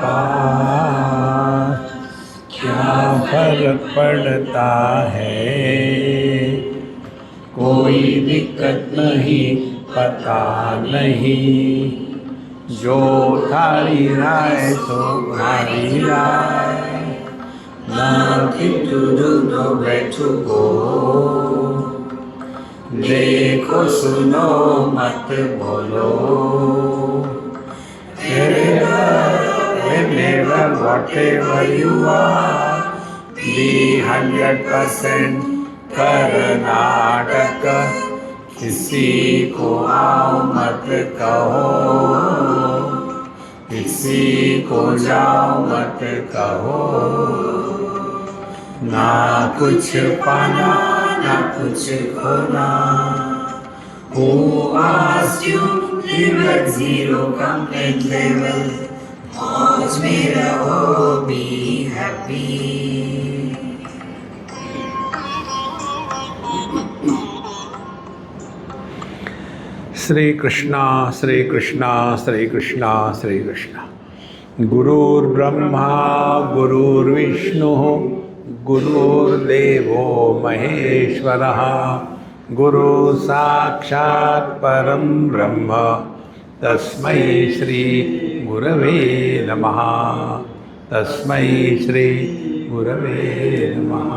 पास, क्या फर्क पड़ता है, कोई दिक्कत नहीं, पता नहीं, जो थारी राय सो हमारी राय, nothing to do, nowhere to go, देखो सुनो मत बोलो, whenever whatever you are, be 100% Karnataka, किसी को आओ मत कहो, किसी को जाओ मत कहो, ना कुछ पाना ना कुछ खोना, who asked you live at zero complaint level, मौज में रहो, be happy. श्री कृष्णा श्री कृष्णा श्री कृष्णा श्री कृष्णा. गुरुर्ब्रह्मा गुरुर्विष्णु गुरुर्देवो महेश्वरः, गुरु साक्षात् परं ब्रह्म, तस्मै श्री गुरवे नमः, तस्मै श्री गुरवे नमः.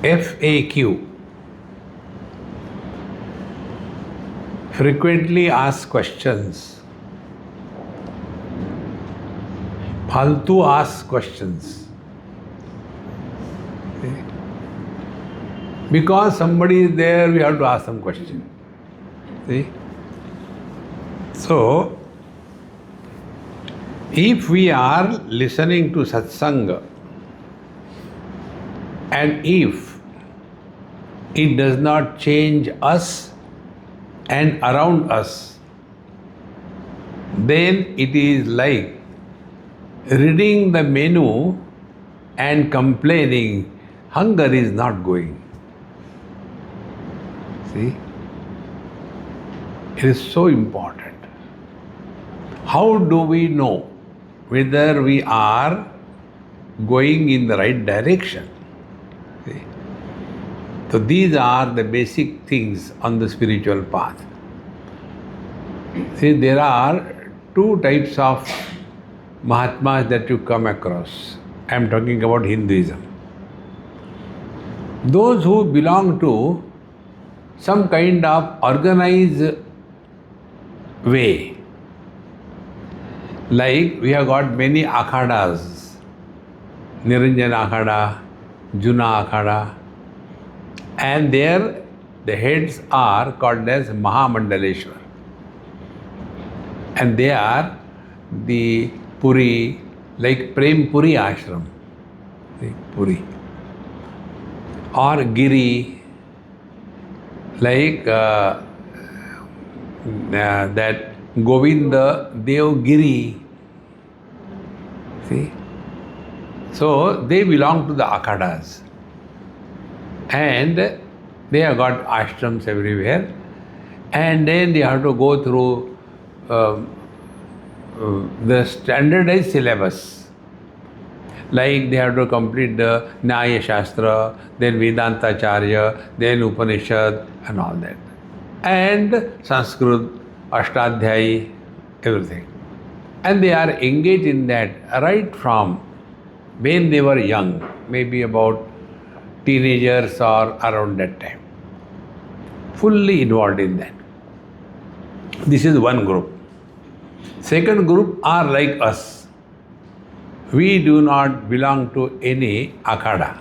FAQ, frequently asked questions, फालतू asked questions, because somebody is there, we have to ask some question. See? So, if we are listening to satsanga, and if it does not change us and around us, then it is like reading the menu and complaining hunger is not going. See? It is so important. How do we know whether we are going in the right direction? See? So these are the basic things on the spiritual path. See, there are two types of Mahatmas that you come across. I am talking about Hinduism. Those who belong to some kind of organized way. Like we have got many akhadas, Niranjan Akhada, Juna Akhada, and there the heads are called as Mahamandaleshwar. And they are the Puri, like Prem Puri ashram, Puri, or Giri, like that Govinda Devgiri. See? So they belong to the akhadas. And they have got ashrams everywhere, and then they have to go through the standardized syllabus. Like they have to complete the Nyaya Shastra, then Vedanta Charya, then Upanishad and all that. And Sanskrit, Ashtadhyayi, everything. And they are engaged in that right from when they were young, maybe about teenagers or around that time. Fully involved in that. This is one group. Second group are like us. We do not belong to any akhada.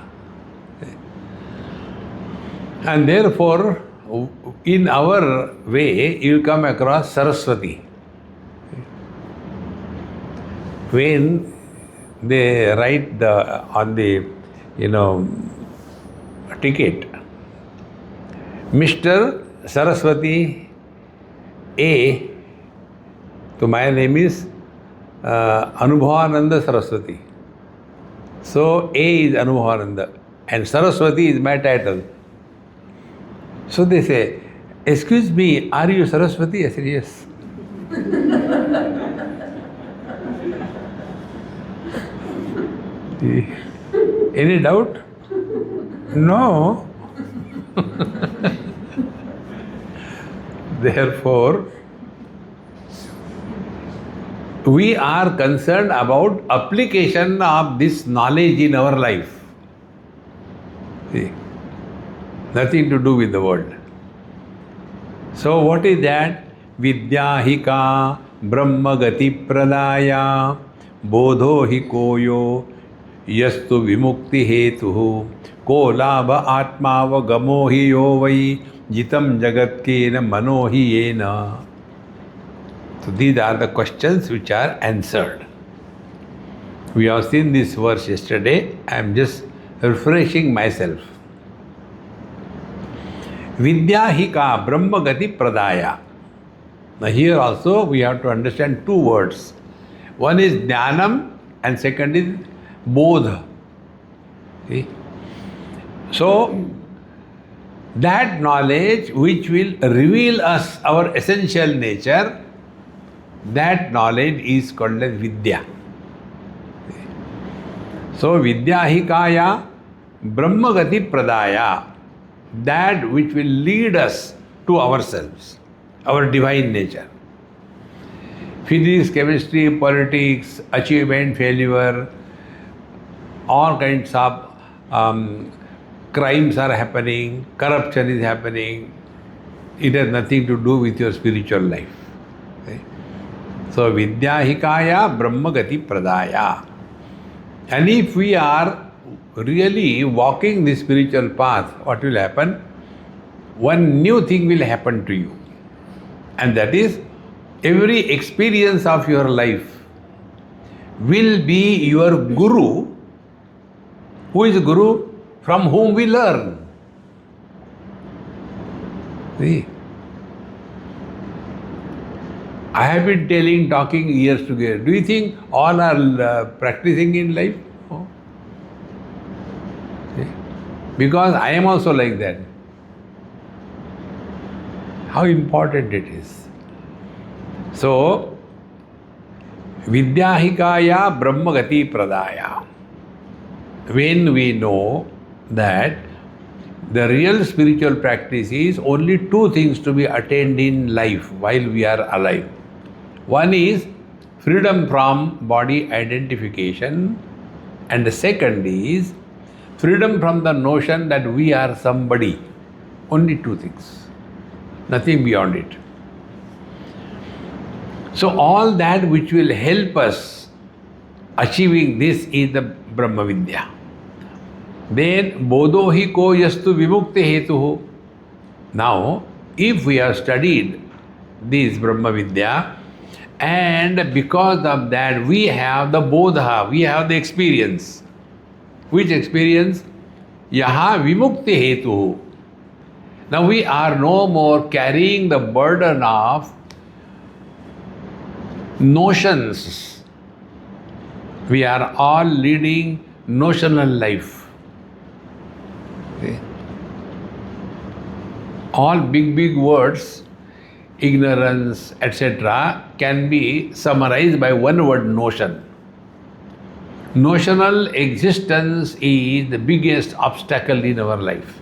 And therefore, in our way, you come across Saraswati. When they write on the, ticket, Mr. Saraswati A, so my name is Anubhavananda Saraswati. So A is Anubhavananda and Saraswati is my title. So they say, excuse me, are you Saraswati? I said, yes. Any doubt? No. Therefore, we are concerned about application of this knowledge in our life. See? Nothing to do with the world. So what is that? Vidyahika brahmagati pradaya bodho hi koyo yastu vimukti hetuhu ko labha atmava gamo hi yo vai jitam jagat kena mano hi yena. So these are the questions which are answered. We have seen this verse yesterday. I am just refreshing myself. Vidyahika brahmagati pradaya. Now here also we have to understand two words. One is jnanam and second is bodha. See? So that knowledge which will reveal us our essential nature, that knowledge is called as vidya. So vidyahikaya brahmagati pradaya, that which will lead us to ourselves, our divine nature. Physics, chemistry, politics, achievement, failure, all kinds of crimes are happening, corruption is happening. It has nothing to do with your spiritual life. Okay? So vidyahikaya brahmagati pradaya. And if we are really walking the spiritual path, what will happen? One new thing will happen to you. And that is, every experience of your life will be your guru. Who is guru? From whom we learn. See? I have been talking years together. Do you think all are practicing in life? No. See? Because I am also like that. How important it is. So, vidyahikaya brahmagati pradaya. When we know that the real spiritual practice is only two things to be attained in life while we are alive. One is freedom from body identification, and the second is freedom from the notion that we are somebody. Only two things. Nothing beyond it. So all that which will help us achieving this is the Brahma Vidya. Then bodho hi ko yastu vimukti hetuhu. Now, if we have studied this Brahma Vidya, and because of that we have the bodha, we have the experience. Which experience? Yaha vimukti hetuhu. Now we are no more carrying the burden of notions. We are all leading notional life. Okay. All big words, ignorance, etc., can be summarized by one word: notion. Notional existence is the biggest obstacle in our life.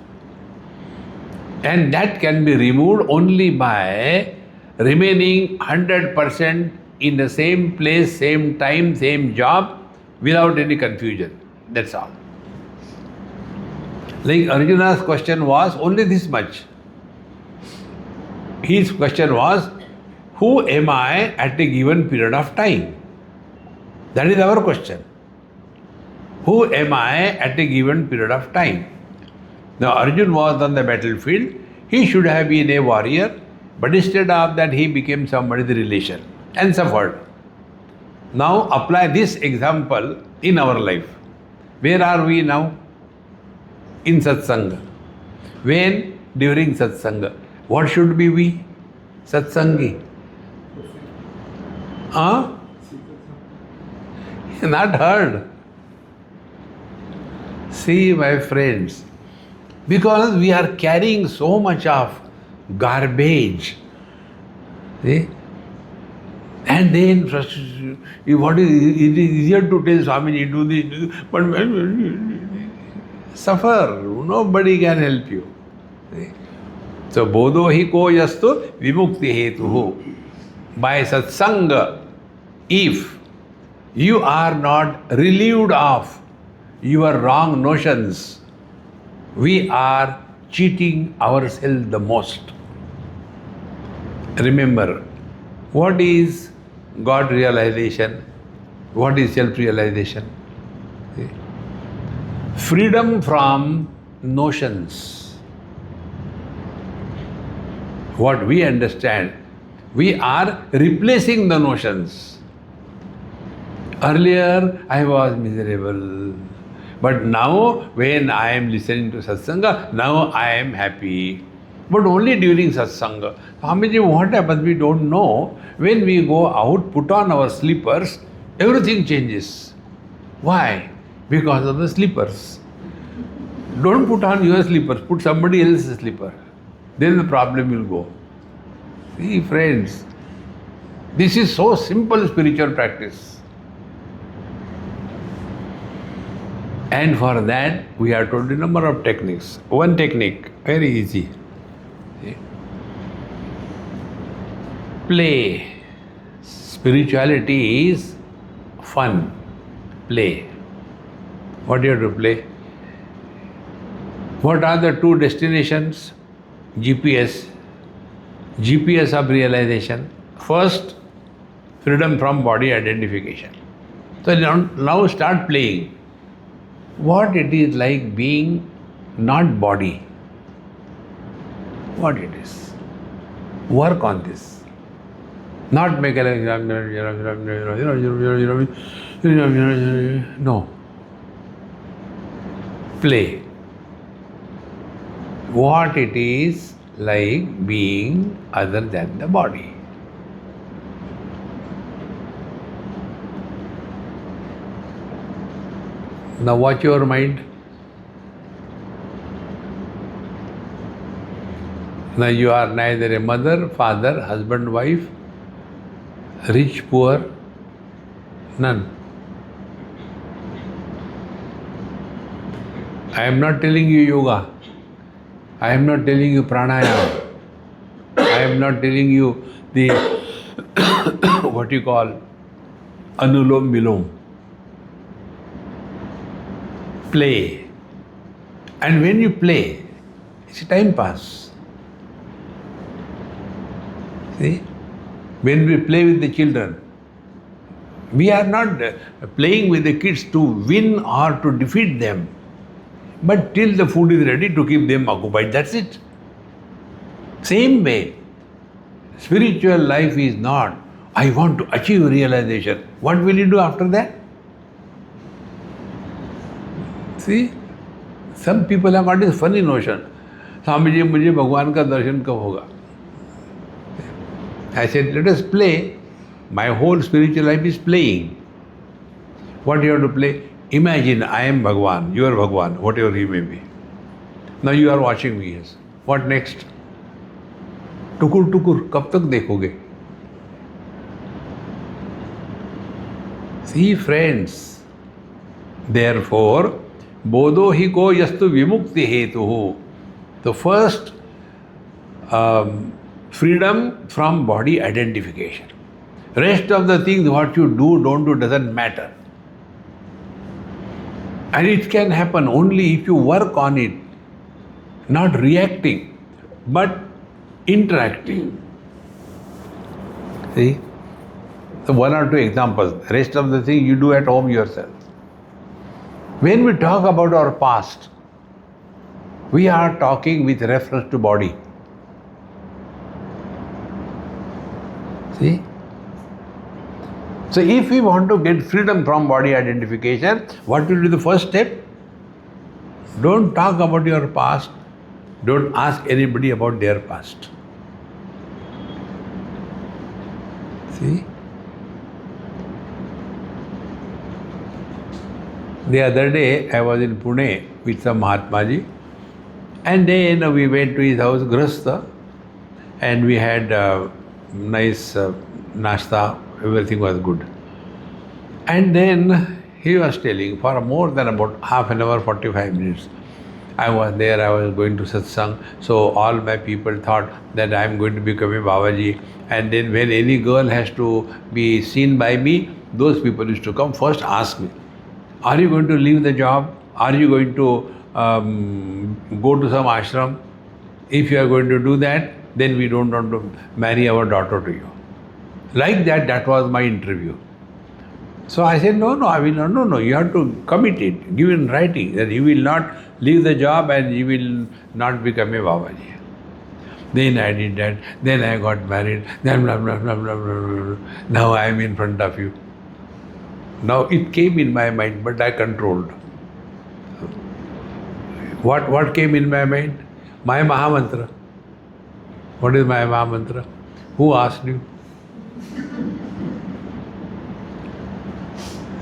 And that can be removed only by remaining 100% in the same place, same time, same job, without any confusion. That's all. Like Arjuna's question was only this much. His question was, who am I at a given period of time? That is our question. Who am I at a given period of time? Now Arjuna was on the battlefield. He should have been a warrior, but instead of that he became somebody's relation and suffered. Now apply this example in our life. Where are we now? In satsanga. When? During satsanga. What should be we? Satsangi. Not heard. See, my friends, because we are carrying so much of garbage. See? And then frustration. What is it is easier to tell Swamiji, do this, but suffer. Nobody can help you. So bodho hi ko yastu vimukti hetuhu. By satsanga, if you are not relieved of your wrong notions, we are cheating ourselves the most. Remember, what is God realization? What is self-realization? Freedom from notions. What we understand, we are replacing the notions. Earlier, I was miserable. But now, when I am listening to satsanga, now I am happy. But only during satsanga. Swamiji, what happens? We don't know. When we go out, put on our slippers, everything changes. Why? Because of the slippers. Don't put on your slippers, put somebody else's slipper. Then the problem will go. See, friends, this is so simple spiritual practice. And for that, we are told a number of techniques. One technique, very easy. Play. Spirituality is fun. Play. What do you have to play? What are the two destinations? GPS of realization. First, freedom from body identification. So now start playing. What it is like being not body. What it is. Work on this. Not make a no. Play. What it is like being other than the body. Now watch your mind. Now you are neither a mother, father, husband, wife, rich, poor, none. I am not telling you yoga. I am not telling you pranayama. I am not telling you the what you call anulom vilom. Play. And when you play, it's a time pass. See? When we play with the children, we are not playing with the kids to win or to defeat them, but till the food is ready to keep them occupied, that's it. Same way, spiritual life is not, I want to achieve realization. What will you do after that? See, some people have got this funny notion. Swamiji, मुझे भगवान का दर्शन कब होगा? I said, let us play. My whole spiritual life is playing. What you have to play? Imagine I am Bhagwan, you are Bhagwan, whatever he may be. Now you are watching me. Yes. What next? टुकुर टुकुर कब तक देखोगे? See, friends, therefore, bodho hi ko yastu vimukti hetuhu. The first freedom from body identification. Rest of the things, what you do, don't do, doesn't matter. And it can happen only if you work on it, not reacting, but interacting. See? So one or two examples. Rest of the thing you do at home yourself. When we talk about our past, we are talking with reference to body. See? So if we want to get freedom from body identification, what will be the first step? Don't talk about your past. Don't ask anybody about their past. See? The other day, I was in Pune with some Mahatmaji, and then we went to his house, Grasta, and we had nice nashta, everything was good. And then he was telling for more than about half an hour, 45 minutes. I was there, I was going to satsang. So all my people thought that I am going to become a Babaji. And then when any girl has to be seen by me, those people used to come first ask me, are you going to leave the job? Are you going to go to some ashram? If you are going to do that, then we don't want to marry our daughter to you. Like that, that was my interview. So I said, no, I will not. No, you have to commit it, give in writing that you will not leave the job and you will not become a Babaji. Then I did that, then I got married, then blah, blah, blah, blah, blah, blah. Now I am in front of you. Now it came in my mind, but I controlled. What came in my mind? My Mahamantra. What is my Mahamantra? Who asked you?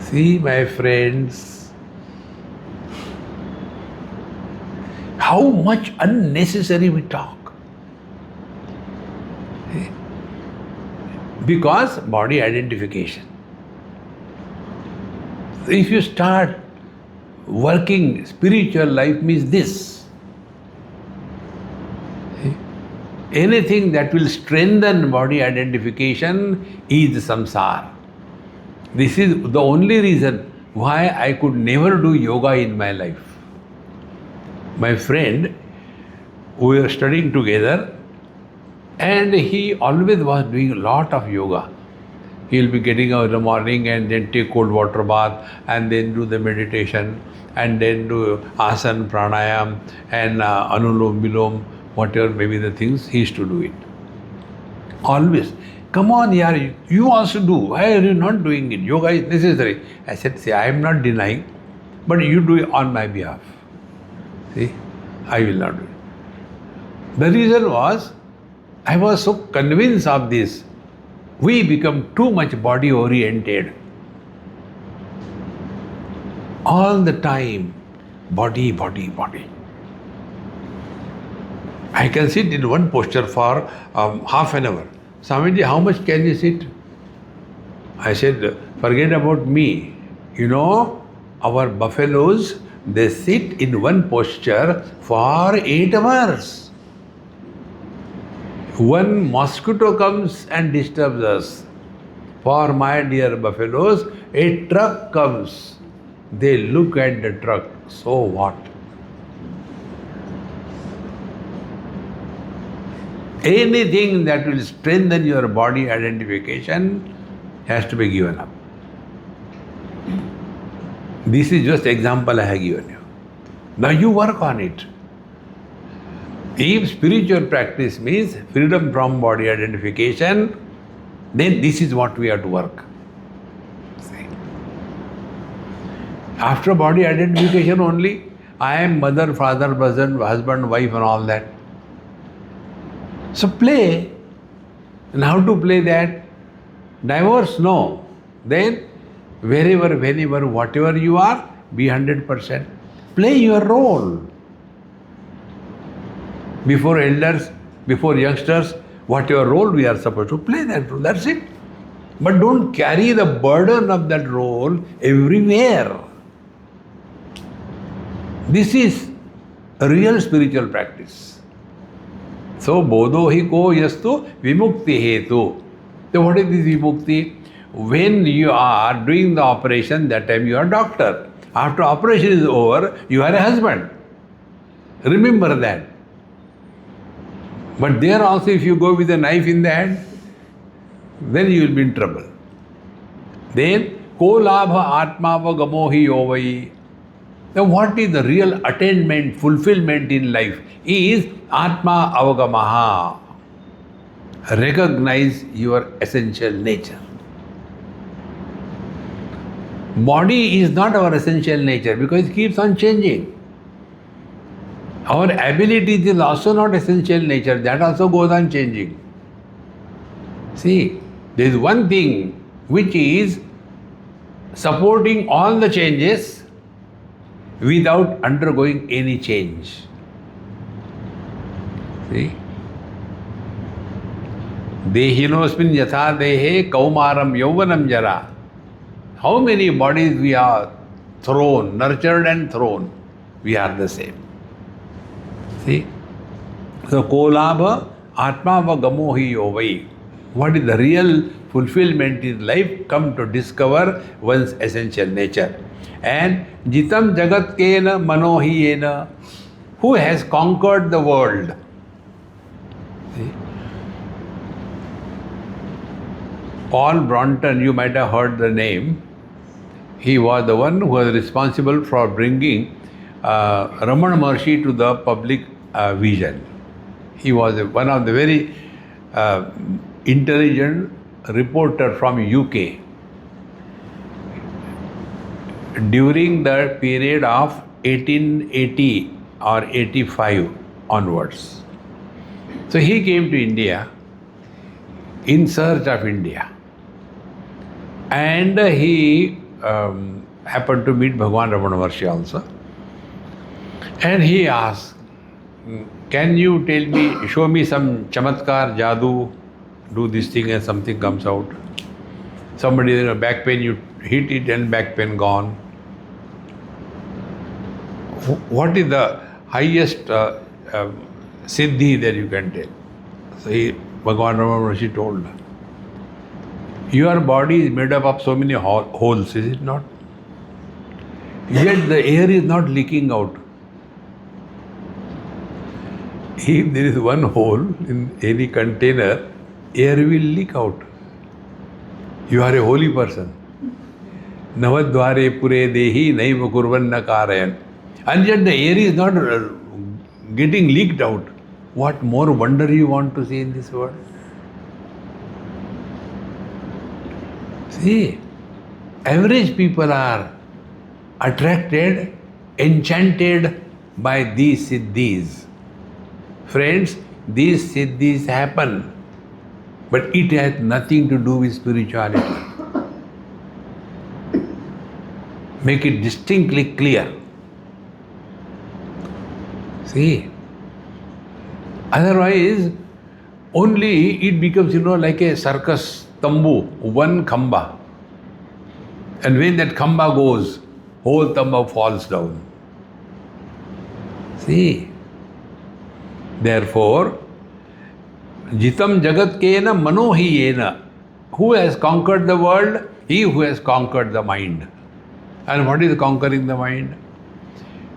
See, my friends, how much unnecessary we talk. Because body identification. If you start working, spiritual life means this. Anything that will strengthen body identification is samsara. This is the only reason why I could never do yoga in my life. My friend, we were studying together, and he always was doing a lot of yoga. He'll be getting up in the morning and then take cold water bath and then do the meditation and then do asana, pranayam and anulom, vilom, whatever may be the things, he used to do it. Always. Come on, yaar, you also do. Why are you not doing it? Yoga is necessary. I said, see, I am not denying, but you do it on my behalf. See, I will not do it. The reason was, I was so convinced of this. We become too much body oriented. All the time, body, body, body. I can sit in one posture for half an hour. Swamiji, how much can you sit? I said, forget about me. You know, our buffaloes, they sit in one posture for 8 hours. One mosquito comes and disturbs us. For my dear buffaloes, a truck comes. They look at the truck. So what? Anything that will strengthen your body identification has to be given up. This is just example I have given you. Now you work on it. If spiritual practice means freedom from body identification, then this is what we have to work. See? After body identification only, I am mother, father, husband, wife and all that. So play. And how to play that? Divorce? No. Then wherever, whenever, whatever you are, be 100%. Play your role. Before elders, before youngsters, whatever role we are supposed to play that role. That's it. But don't carry the burden of that role everywhere. This is a real spiritual practice. So, bodho hi ko yastu vimukti hetu. So, what is this vimukti? When you are doing the operation, that time you are doctor. After operation is over, you are a husband. Remember that. But there also, if you go with a knife in the hand, then you will be in trouble. Then, ko labha atma gamo hi yovai. Now, what is the real attainment, fulfillment in life? Is atma avagamaha. Recognize your essential nature. Body is not our essential nature because it keeps on changing. Our abilities is also not essential nature. That also goes on changing. See, there is one thing which is supporting all the changes without undergoing any change. See? Dehinosmin yatha dehe kaumaram yauvanam jara. How many bodies we are thrown, nurtured and thrown? We are the same. See? So, kolabha atma va gamohi yovai. What is the real fulfillment in life? Come to discover one's essential nature. And jitam jagat kena manohi yena. Who has conquered the world? See? Paul Bronton, you might have heard the name. He was the one who was responsible for bringing Ramana Maharshi to the public vision. He was one of the very intelligent reporter from UK during the period of 1880 or 85 onwards. So he came to India in search of India, and he happened to meet Bhagwan Ramana Maharshi also, and he asked, can you tell me, show me some chamatkar, jadoo, do this thing and something comes out. Somebody, back pain, you hit it and back pain gone. What is the highest siddhi that you can tell? So Bhagwan Ramana Maharshi told, your body is made up of so many holes, is it not? Yet the air is not leaking out. If there is one hole in any container, air will leak out. You are a holy person. Navadvare pure dehi naiva kurvanna karayan. And yet the air is not getting leaked out. What more wonder you want to see in this world? See, average people are attracted, enchanted by these siddhis. Friends, these siddhis happen, but it has nothing to do with spirituality. Make it distinctly clear. See, otherwise, only it becomes, like a circus tambu, one khamba. And when that khamba goes, whole tambu falls down. See, therefore, jitam jagat kena manohi yena. Who has conquered the world? He who has conquered the mind. And what is conquering the mind?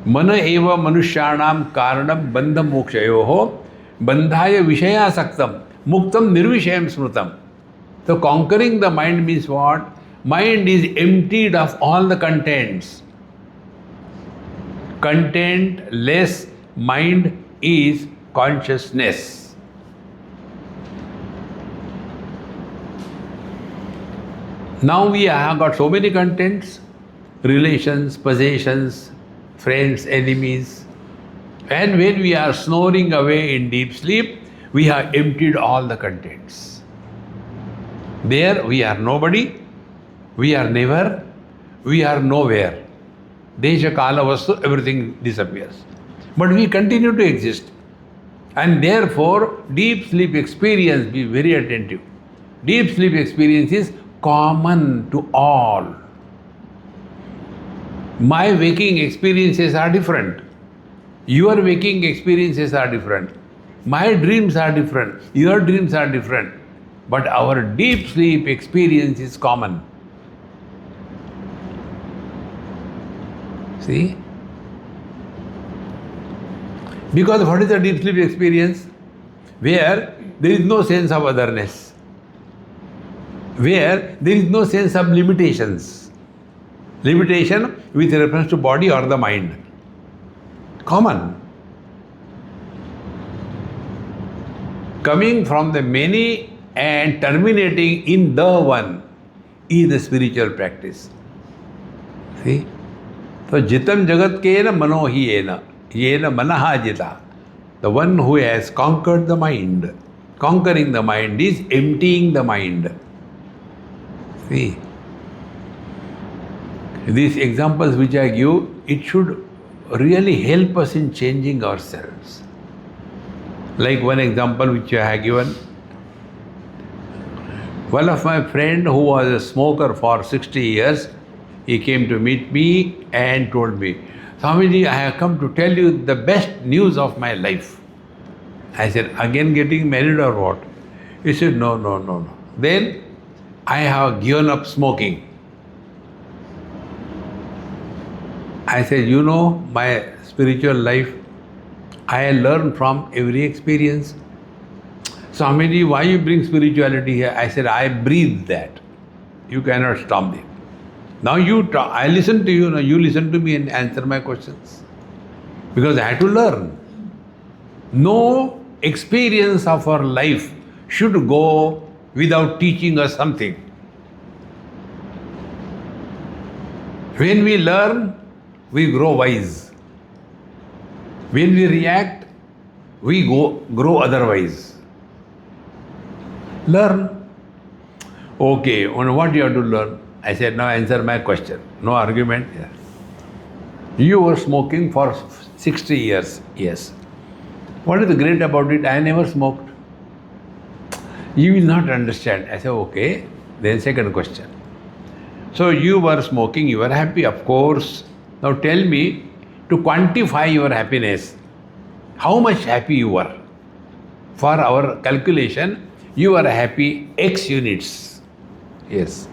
Mana eva manushyanam karanam bandham mokshayoho bandhaya vishayasaktam muktam nirvishayam smrutam. So conquering the mind means what? Mind is emptied of all the contents. Content-less mind is consciousness. Now we have got so many contents, relations, possessions, friends, enemies. And when we are snoring away in deep sleep, we have emptied all the contents. There we are nobody, we are never, we are nowhere. Desha kala vastu, everything disappears. But we continue to exist. And therefore, deep sleep experience, be very attentive. Deep sleep experience is common to all. My waking experiences are different. Your waking experiences are different. My dreams are different. Your dreams are different. But our deep sleep experience is common. See? Because what is the deep sleep experience? Where there is no sense of otherness. Where there is no sense of limitations. Limitation with reference to body or the mind. Common. Coming from the many and terminating in the one is the spiritual practice. See? So, jitam jagat kena manohi yena. Yena manaha jita. The one who has conquered the mind. Conquering the mind is emptying the mind. See? These examples which I give, it should really help us in changing ourselves. Like one example which I have given, One of my friend who was a smoker for 60 years, he came to meet me and told me, Swamiji, I have come to tell you the best news of my life. I said, again getting married or what? He said, no. Then I have given up smoking. I said, you know, my spiritual life, I learn from every experience. Swamiji, why you bring spirituality here? I said, I breathe that. You cannot stop it. Now you talk, I listen to you, now you listen to me and answer my questions. Because I had to learn. No experience of our life should go without teaching us something. When we learn, we grow wise. When we react, we grow otherwise. Learn. Okay, on what you have to learn? I said, now answer my question. No argument. Yeah. You were smoking for 60 years. Yes. What is the great about it? I never smoked. You will not understand. I said, okay. Then second question. So you were smoking, you were happy, of course. Now tell me, to quantify your happiness, how much happy you were? For our calculation, you were happy X units. Yes.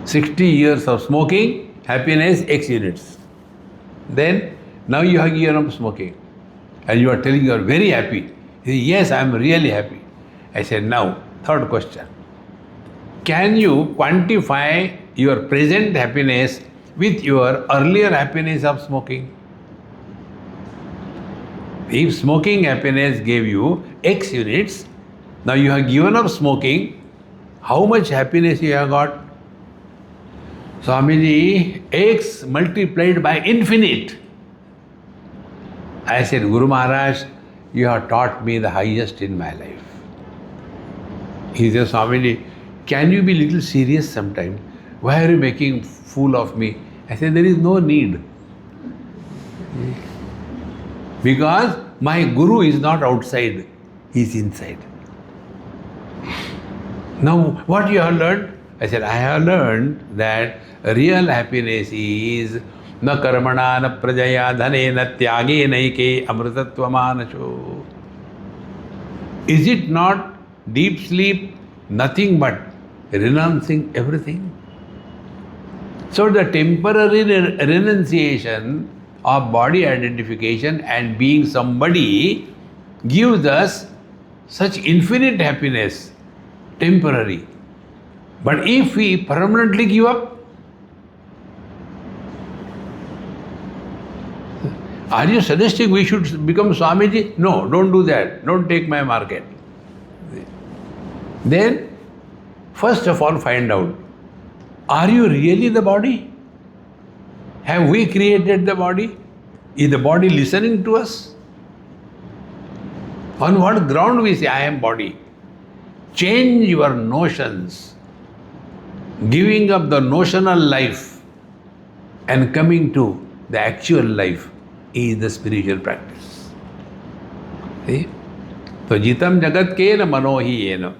60 years of smoking, happiness X units. Then, now you have given up smoking. And you are telling you are very happy. He said, yes, I am really happy. I said, now, third question. Can you quantify your present happiness with your earlier happiness of smoking? If smoking happiness gave you X units, now you have given up smoking, how much happiness you have got? Swamiji, X multiplied by infinite. I said, Guru Maharaj, you have taught me the highest in my life. He said, Swamiji, can you be little serious sometime? Why are you making fool of me? I said, there is no need. Because my Guru is not outside, he is inside. Now, what you have learned? I said, I have learned that real happiness is na karmana na prajaya dhane na tyage naike amritatvamanasho. Is it not deep sleep? Nothing but renouncing everything. So the temporary renunciation of body identification and being somebody gives us such infinite happiness, temporary. But if we permanently give up, are you suggesting we should become Swamiji? No, don't do that. Don't take my market. Then, first of all, find out, are you really the body? Have we created the body? Is the body listening to us? On what ground we say, I am body? Change your notions. Giving up the notional life and coming to the actual life is the spiritual practice. See? So, jitam jagat kena manohi yena.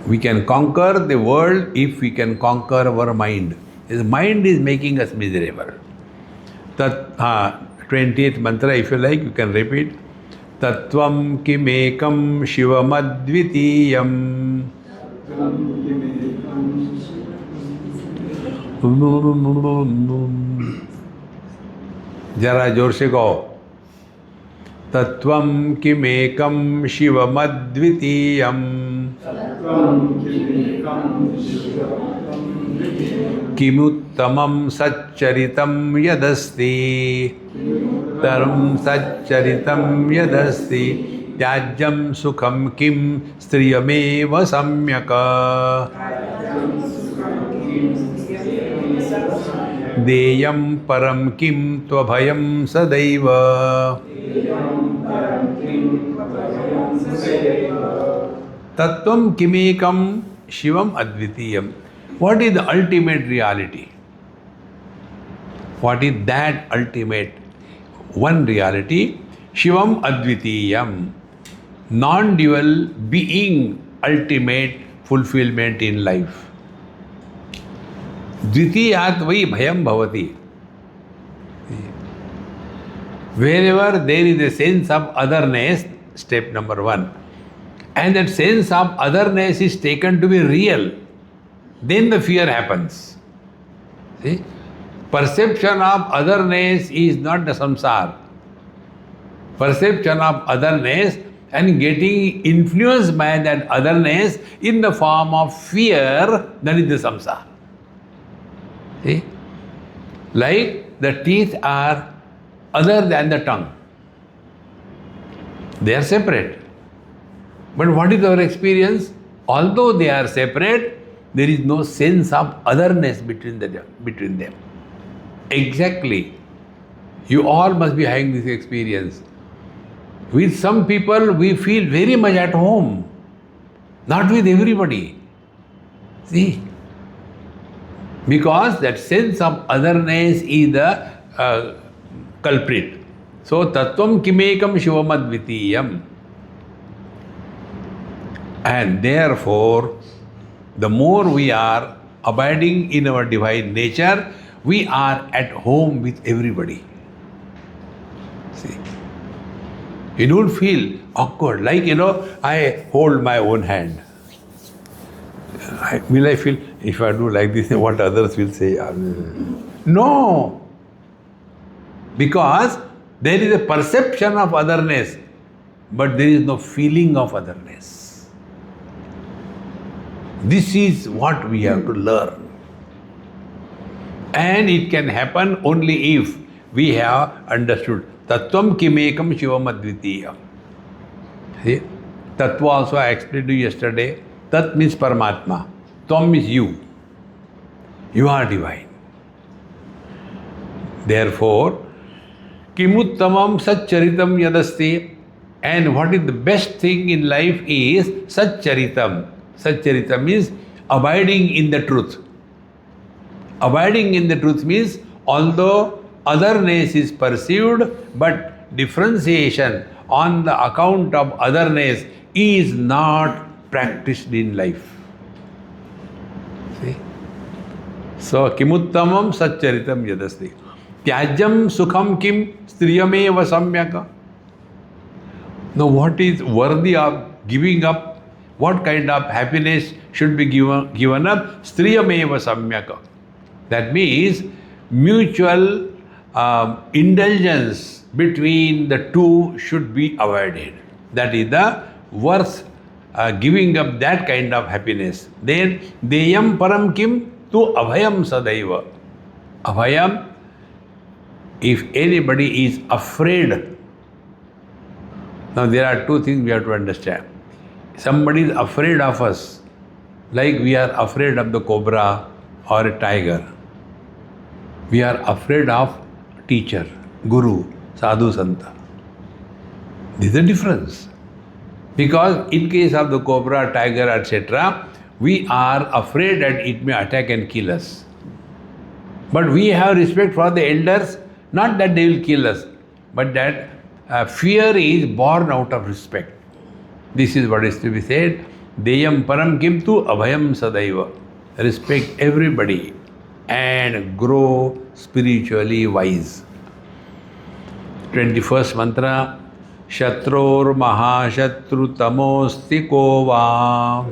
We can conquer the world if we can conquer our mind. His mind is making us miserable. Tat 20th mantra, if you like, you can repeat. Tattvam kimekam shivamadvitiyam. जरा जोर से कहो. तत्वं किमेकं शिवमद्वितीयं. किमुत्तमं सच्चरितं यदस्ति. तरं सच्चरितं यदस्ति. त्याज्यं सुखं किं स्त्रियमेव सम्यक्. देयं परं किं त्वभयं सदैव. Tattvam kimekam shivam advitiyam. What is the ultimate reality? What is that ultimate one reality? Shivam advitiyam. Non-dual being ultimate fulfillment in life. Dvitiyat vai bhayam bhavati. Wherever there is a sense of otherness, step number one, and that sense of otherness is taken to be real, then the fear happens. See? Perception of otherness is not the samsara. Perception of otherness and getting influenced by that otherness in the form of fear, that is the samsara. See? Like the teeth are other than the tongue. They are separate. But what is our experience? Although they are separate, there is no sense of otherness between them. Exactly. You all must be having this experience. With some people, we feel very much at home. Not with everybody. See? Because that sense of otherness is the culprit. So, tattvam kimekam shivamadvitiyam. And therefore, the more we are abiding in our divine nature, we are at home with everybody. See? You don't feel awkward. Like, I hold my own hand. Will I feel, if I do like this, what others will say? No. Because there is a perception of otherness, but there is no feeling of otherness. This is what we have to learn. And it can happen only if we have understood Tattvam kimekam shivam advitiyam. See? Tattva also I explained to you yesterday. Tat means Paramatma. Tvam means you. You are divine. Therefore, kimuttamam satcharitam yadasti. And what is the best thing in life is satcharitam. Satcharitam means abiding in the truth. Abiding in the truth means although otherness is perceived, but differentiation on the account of otherness is not practiced in life. See? So, kimuttamam satcharitam yadasti. Tyajam sukham kim striyameva samyaka. Now, what is worthy of giving up? What kind of happiness should be given up? Striyameva samyaka. That means mutual indulgence between the two should be avoided. That is the worth giving up that kind of happiness. Then, deyam param kim tu abhayam sadaiva. Abhayam, if anybody is afraid. Now there are two things we have to understand. Somebody is afraid of us, like we are afraid of the cobra or a tiger. We are afraid of teacher, guru, sadhu, santa. There is a difference. Because in case of the cobra, tiger, etc., we are afraid that it may attack and kill us. But we have respect for the elders, not that they will kill us, but that fear is born out of respect. This is what is to be said. Deyam param kim tu abhayam sadaiva. Respect everybody and grow spiritually wise. 21st mantra. Shatror mahashatru tamosti kova.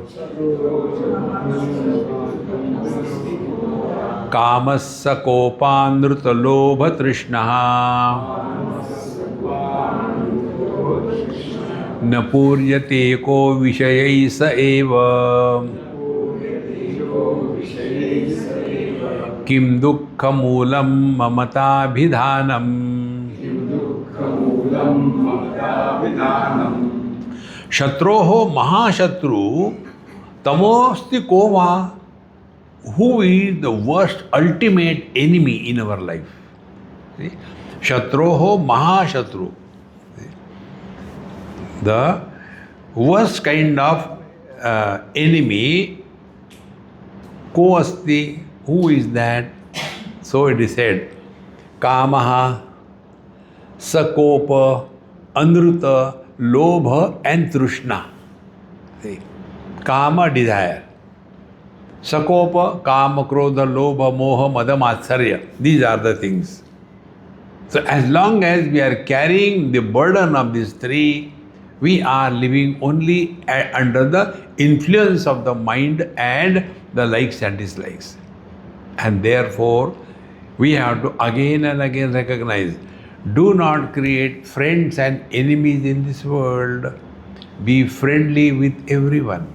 Kamassa kopanruta lobha trishnaha. Napuryate ko vishayai sa eva. Kim dukkha moolam mamata bhidhanam. Shatroho mahashatru tamosti kova. Who is the worst ultimate enemy in our life? See? Shatroho mahashatru. The worst kind of enemy, ko asti, who is that? So it is said, kamaha, sakopa, anruta, lobha and trishna. See? Kama, desire. Sakopa, Kama, Krodha, Lobha, Moha, Mada, Matsarya. These are the things. So as long as we are carrying the burden of these three, we are living only under the influence of the mind and the likes and dislikes. And therefore, we have to again and again recognize, do not create friends and enemies in this world. Be friendly with everyone.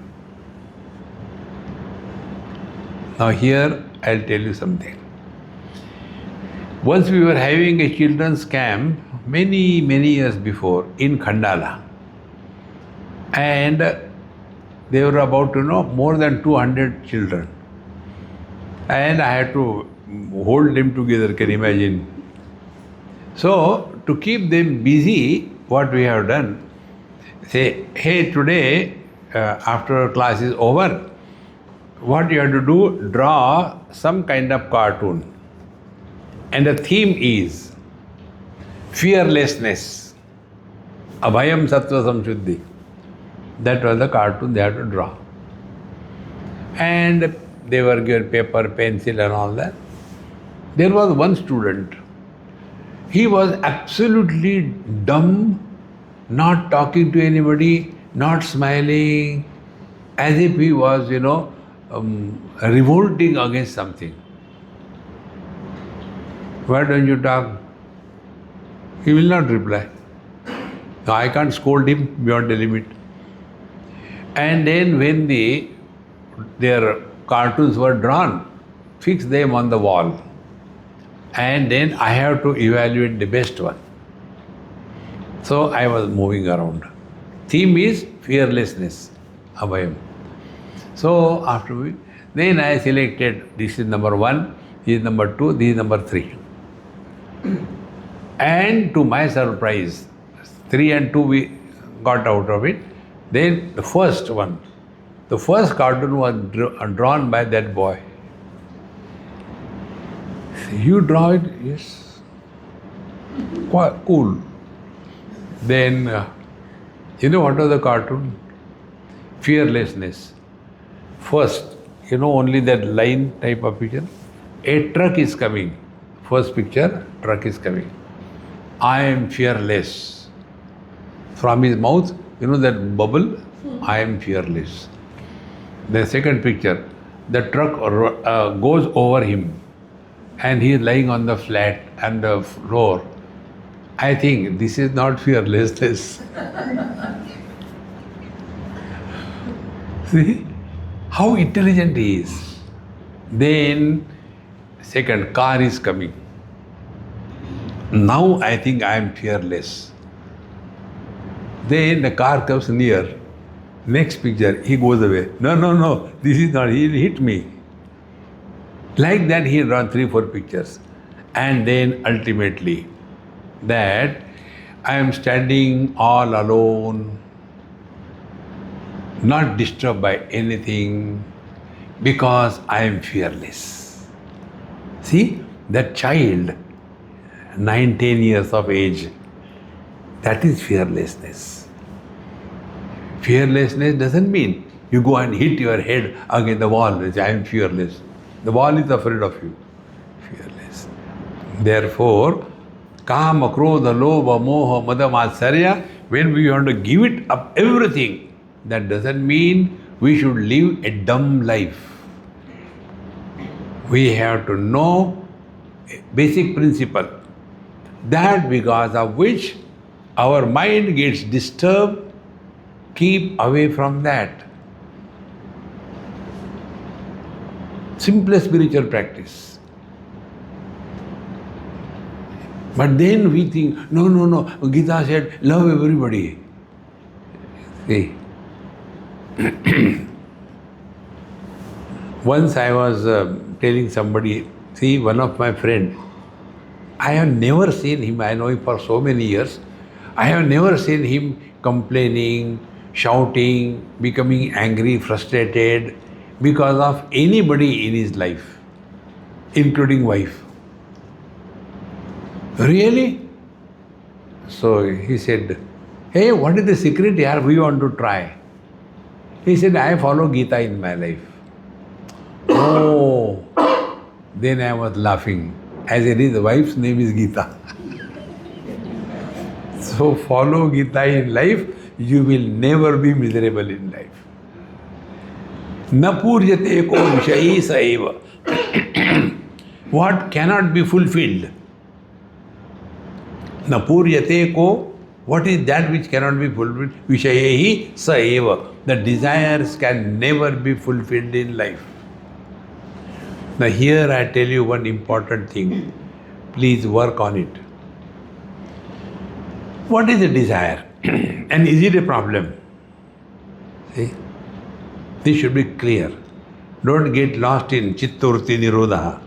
Now here, I'll tell you something. Once we were having a children's camp many years before in Khandala, and they were about more than 200 children, and I had to hold them together, can you imagine? So to keep them busy, what we have done, say, hey, today after class is over, what you have to do, draw some kind of cartoon. And the theme is fearlessness. Abhayam Sattva Samshuddhi. That was the cartoon they had to draw. And they were given paper, pencil and all that. There was one student. He was absolutely dumb, not talking to anybody, not smiling, as if he was, revolting against something. Why don't you talk? He will not reply. So I can't scold him beyond the limit. And then when their cartoons were drawn, fix them on the wall. And then I have to evaluate the best one. So I was moving around. Theme is fearlessness, Abhayam. So then I selected, this is number 1, this is number 2, this is number 3. And to my surprise, 3 and 2 we got out of it. Then the first cartoon was drawn by that boy. You draw it? Yes. Quite cool. Then, what was the cartoon? Fearlessness. First, only that line type of picture. A truck is coming. First picture, truck is coming. I am fearless. From his mouth, that bubble, I am fearless. The second picture, the truck goes over him and he is lying on the flat and the floor. I think this is not fearlessness. See how intelligent he is. Then, second, car is coming. Now I think I am fearless. Then the car comes near. Next picture, he goes away. No, this is not, he will hit me. Like that he drawn 3-4 pictures. And then ultimately, that I am standing all alone, not disturbed by anything, because I am fearless. See, that child, 9-10 years of age, that is fearlessness. Fearlessness doesn't mean you go and hit your head against the wall and say, I am fearless. The wall is afraid of you. Fearless. Therefore, Kama, Krodha, Lobha, Moha, Mada, Matsarya, when we want to give it up everything, that doesn't mean we should live a dumb life. We have to know a basic principle, that because of which our mind gets disturbed, keep away from that. Simple spiritual practice. But then we think, no, Gita said, love everybody. See, once I was telling somebody, see, one of my friends, I have never seen him, I know him for so many years, I have never seen him complaining, shouting, becoming angry, frustrated because of anybody in his life, including wife. Really? So he said, hey, what is the secret here? We want to try. He said, I follow Gita in my life. Oh, then I was laughing. As his wife's name is Gita. So follow Gita in life, you will never be miserable in life. Na purjate ko vishayi sa eva. What cannot be fulfilled? Na purjate ko, what is that which cannot be fulfilled? Vishayehi sa eva. The desires can never be fulfilled in life. Now here I tell you one important thing. Please work on it. What is a desire? And is it a problem? See? This should be clear. Don't get lost in chitturti nirodha.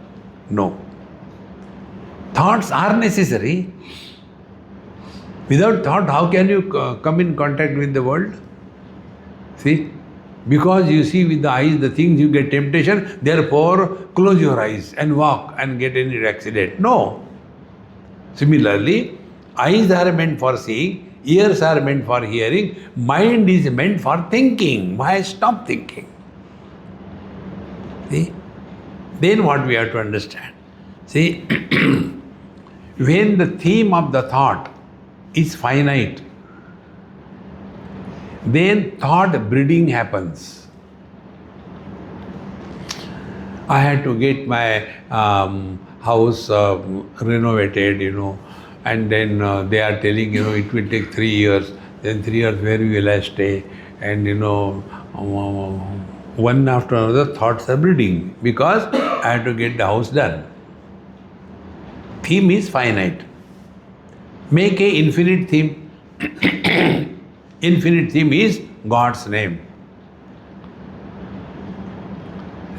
No. Thoughts are necessary. Without thought, how can you come in contact with the world? See? Because you see with the eyes the things, you get temptation, therefore close your eyes and walk and get in an accident. No. Similarly, eyes are meant for seeing, ears are meant for hearing, mind is meant for thinking. Why stop thinking? See? Then what we have to understand? See, when the theme of the thought is finite, then thought breeding happens. I had to get my house renovated, and then they are telling, it will take 3 years. Then 3 years, where will I stay? And, one after another, thoughts are breeding because I had to get the house done. Theme is finite. Make a infinite theme. Infinite theme is God's name.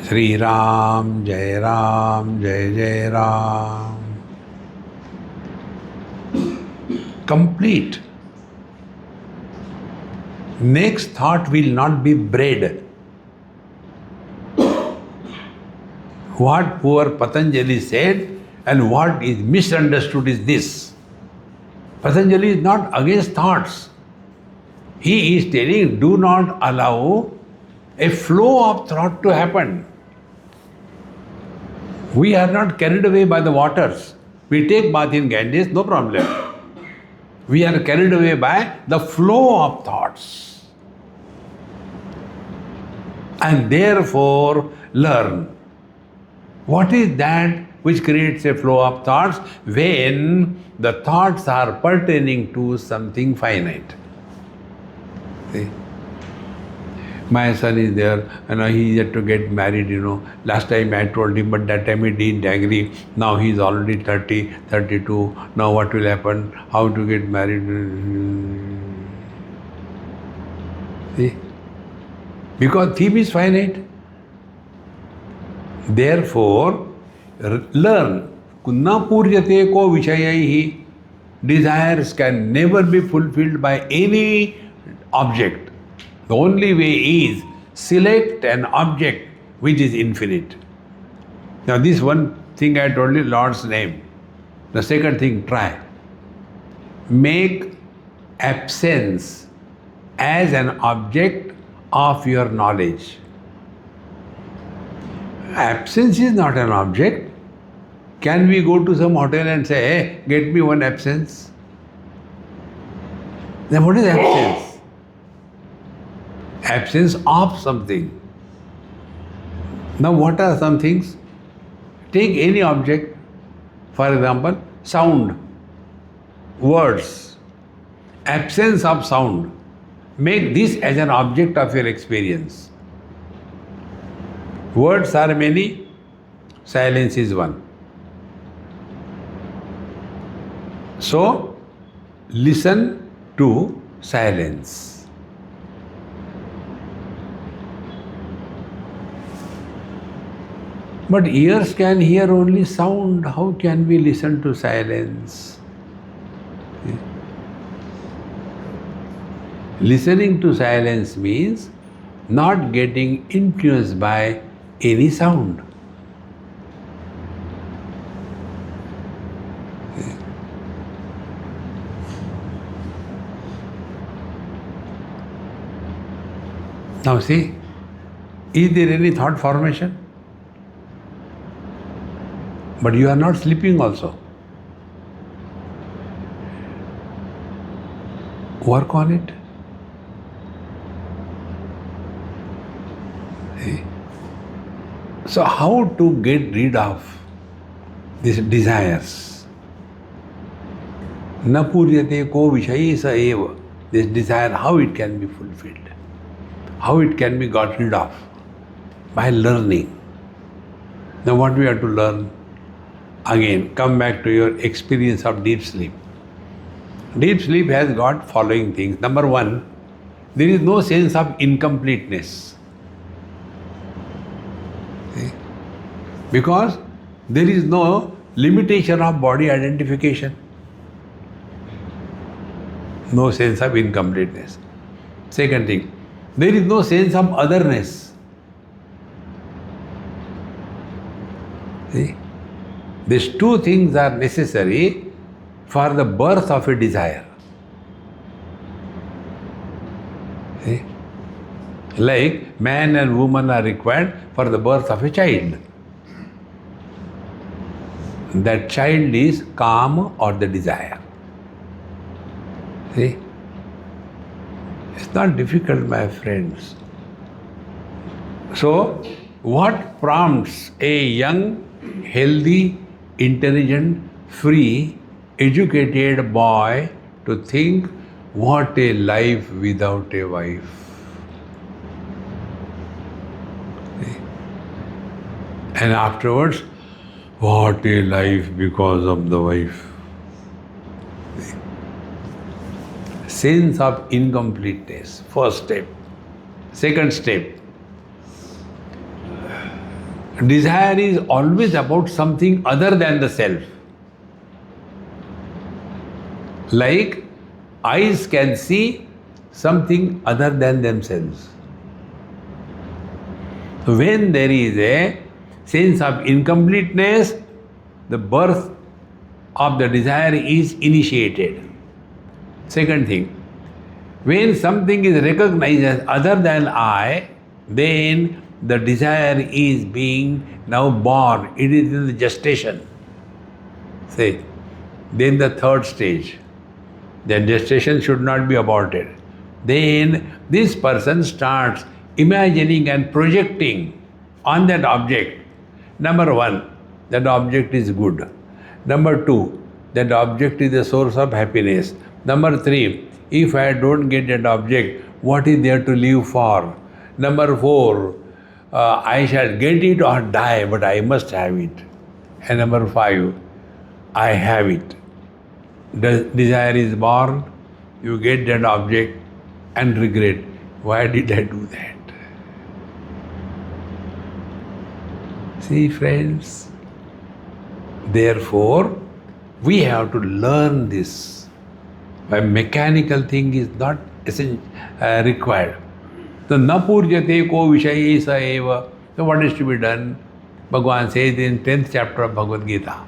Sri Ram, Jai Ram, Jai Jai Ram. Complete. Next thought will not be bred. What poor Patanjali said and what is misunderstood is this. Patanjali is not against thoughts. He is telling, do not allow a flow of thought to happen. We are not carried away by the waters. We take bath in Ganges, no problem. We are carried away by the flow of thoughts. And therefore, learn. What is that which creates a flow of thoughts? When the thoughts are pertaining to something finite. See? My son is there, he is yet to get married, Last time I told him, but that time he didn't agree. Now he is already 30, 32. Now what will happen? How to get married? See? Because theme is finite. Therefore, learn. Kunna purjate ko vishayaihi. Desires can never be fulfilled by any object. The only way is select an object which is infinite. Now this one thing I told you, Lord's name. The second thing, try. Make absence as an object of your knowledge. Absence is not an object. Can we go to some hotel and say, hey, get me one absence? Then what is absence? Absence of something. Now what are some things? Take any object, for example, sound, words, absence of sound. Make this as an object of your experience. Words are many, silence is one. So, listen to silence. But ears can hear only sound. How can we listen to silence? Listening to silence means not getting influenced by any sound. Now see, is there any thought formation? But you are not sleeping also. Work on it. See? So how to get rid of these desires? Na puryate ko vishayi sa eva. This desire, how it can be fulfilled? How it can be got rid of? By learning. Now what we have to learn? Again, come back to your experience of deep sleep. Deep sleep has got following things. Number one, there is no sense of incompleteness. See? Because there is no limitation of body identification. No sense of incompleteness. Second thing, there is no sense of otherness. See? These two things are necessary for the birth of a desire. See? Like man and woman are required for the birth of a child. That child is calm or the desire. See? It's not difficult, my friends. So, what prompts a young, healthy, intelligent, free, educated boy to think, what a life without a wife? See? And afterwards, what a life because of the wife. See? Sense of incompleteness, first step. Second step, desire is always about something other than the self. Like eyes can see something other than themselves. So when there is a sense of incompleteness, the birth of the desire is initiated. Second thing, when something is recognized as other than I, then the desire is being now born. It is in the gestation. See, then the third stage, the gestation should not be aborted. Then this person starts imagining and projecting on that object. Number one, that object is good. Number two, that object is a source of happiness. Number three, if I don't get that object, what is there to live for? Number four, I shall get it or die, but I must have it. And number five, I have it. The desire is born, you get that object and regret. Why did I do that? See, friends, therefore, we have to learn this. A mechanical thing is not required. So, na purjate ko vishaye sa eva. So, what is to be done? Bhagavan says in 10th chapter of Bhagavad Gita.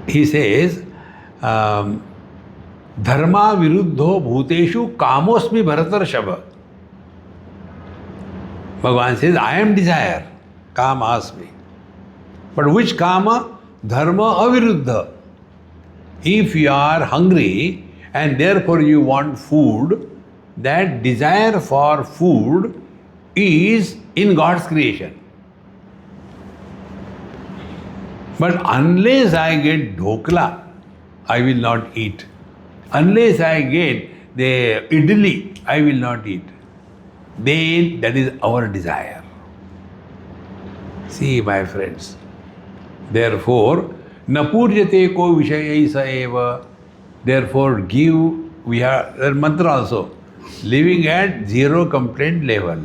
He says, Dharma viruddho bhuteshu kamosmi bharatarshava. Bhagavan says, I am desire, kama asmi. But which kama? Dharma aviruddha. If you are hungry and therefore you want food, that desire for food is in God's creation. But unless I get dhokla, I will not eat. Unless I get the idli, I will not eat. Then that is our desire. See, my friends. Therefore, na purjate ko vishayai sa eva. Therefore, give, we have that mantra also, living at zero complaint level.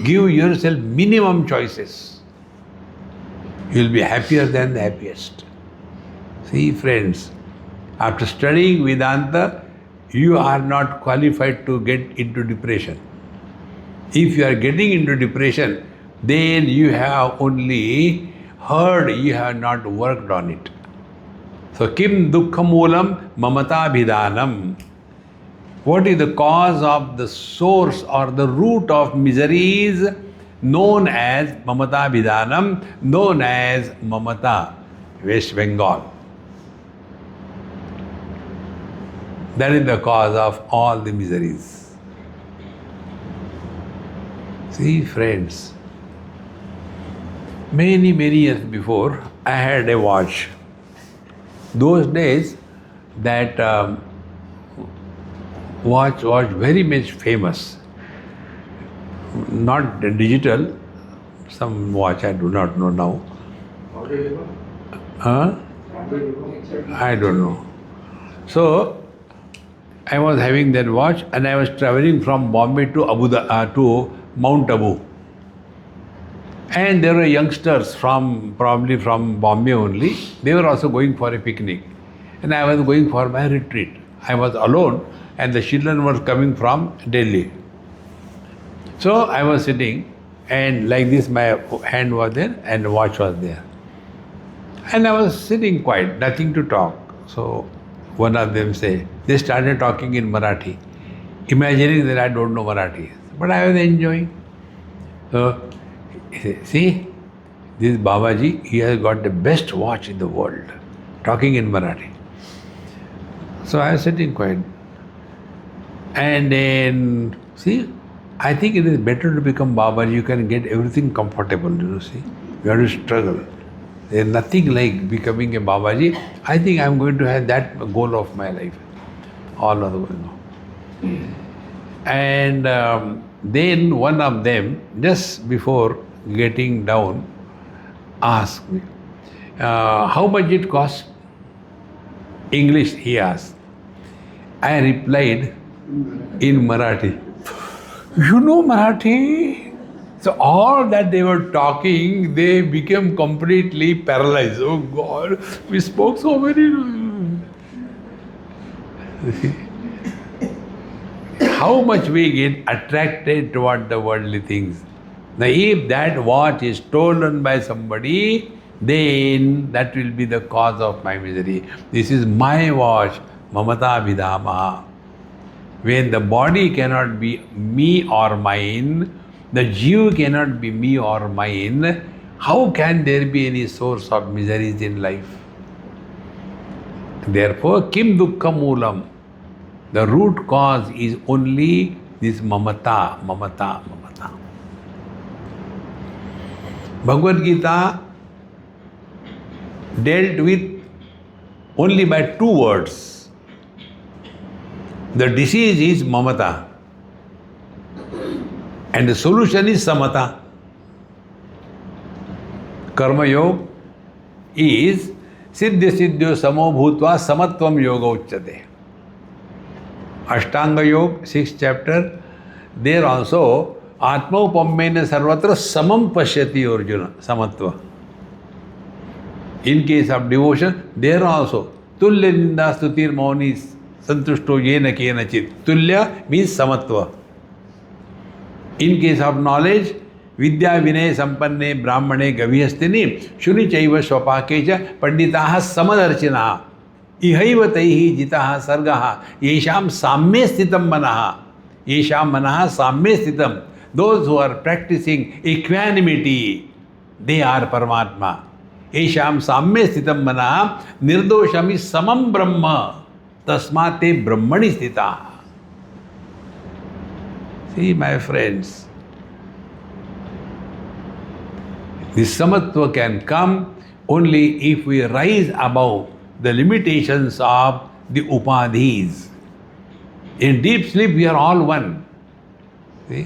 Give yourself minimum choices. You will be happier than the happiest. See, friends, after studying Vedanta, you are not qualified to get into depression. If you are getting into depression, then you have only heard, you have not worked on it. So, kim dukkha moolam mamata bhidanam. What is the cause of the source or the root of miseries? Known as Mamata Vidhanam, known as Mamata, West Bengal. That is the cause of all the miseries. See, friends, many years before, I had a watch. Those days, that watch was very much famous. Not digital, some watch I do not know now. Huh? I don't know. So, I was having that watch and I was traveling from Bombay to Mount Abu. And there were youngsters probably from Bombay only. They were also going for a picnic. And I was going for my retreat. I was alone and the children were coming from Delhi. So I was sitting and like this my hand was there and the watch was there. And I was sitting quiet, nothing to talk. So one of them they started talking in Marathi, imagining that I don't know Marathi. But I was enjoying. So, see, this Babaji, he has got the best watch in the world, talking in Marathi. So I was sitting quiet. And then, see, I think it is better to become Babaji. You can get everything comfortable, see. You have to struggle. There is nothing like becoming a Babaji. I think I am going to have that goal of my life. All of them. And then one of them, just before getting down, asked me, how much it cost? English, he asked. I replied in Marathi. You know Marathi? So all that they were talking, they became completely paralyzed. Oh God, we spoke so many. How much we get attracted toward the worldly things. Now if that watch is stolen by somebody, then that will be the cause of my misery. This is my watch, Mamata Vidhama. When the body cannot be me or mine, the Jeev cannot be me or mine, how can there be any source of miseries in life? Therefore, Kim Dukkha Moolam, the root cause is only this Mamata. Bhagavad Gita dealt with only by 2 words. The disease is Mamata and the solution is Samata. Karma Yoga is Siddhya Siddhyo Samo Bhutva Samatvam Yoga Uchyate. Ashtanga Yoga, 6th chapter, there also Atma Upammena Sarvatra Samam Pashyati Arjuna, Samatva. In case of devotion, there also Tulya Ninda Stutir Maunis Santushto Yena Kenachit. Tulya means Samatva. In case of knowledge, Vidya Vinay Sampanne Brahmane Gavihastini Shuni Chaiva Swapakecha Panditaha Samadarchinaha Ihaiva Taihi Jitaha Sargaha Yesham Samme Sthitam Manaha Yesham Manaha Samme Sthitam. Those who are practicing equanimity, they are Paramatma. Yesham Samme Sthitam Manaha Nirdoshami Samam Brahma Tasmate Brahmani Sthita. See, my friends, this samatva can come only if we rise above the limitations of the upadhis. In deep sleep, we are all one. See?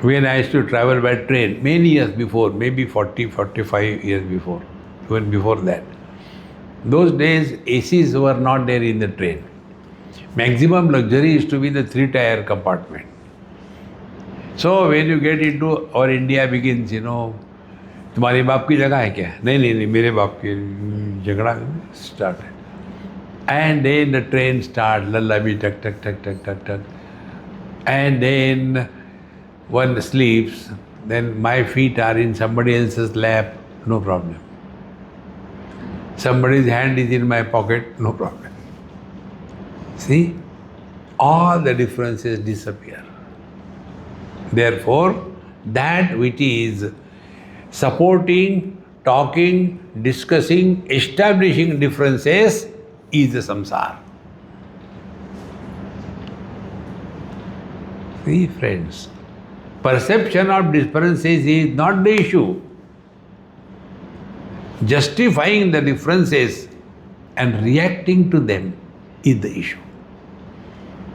When I used to travel by train, many years before, maybe 40, 45 years before, even before that, those days ACs were not there in the train. Maximum luxury is to be the 3-tier compartment. So when you get into, our India begins, तुम्हारे बाप की जगह है क्या? नहीं, मेरे बाप की झगड़ा start. And then the train starts, lullaby, tuck. And then one sleeps, then my feet are in somebody else's lap, no problem. Somebody's hand is in my pocket, no problem. See, all the differences disappear. Therefore, that which is supporting, talking, discussing, establishing differences is the samsara. See, friends, perception of differences is not the issue. Justifying the differences and reacting to them is the issue.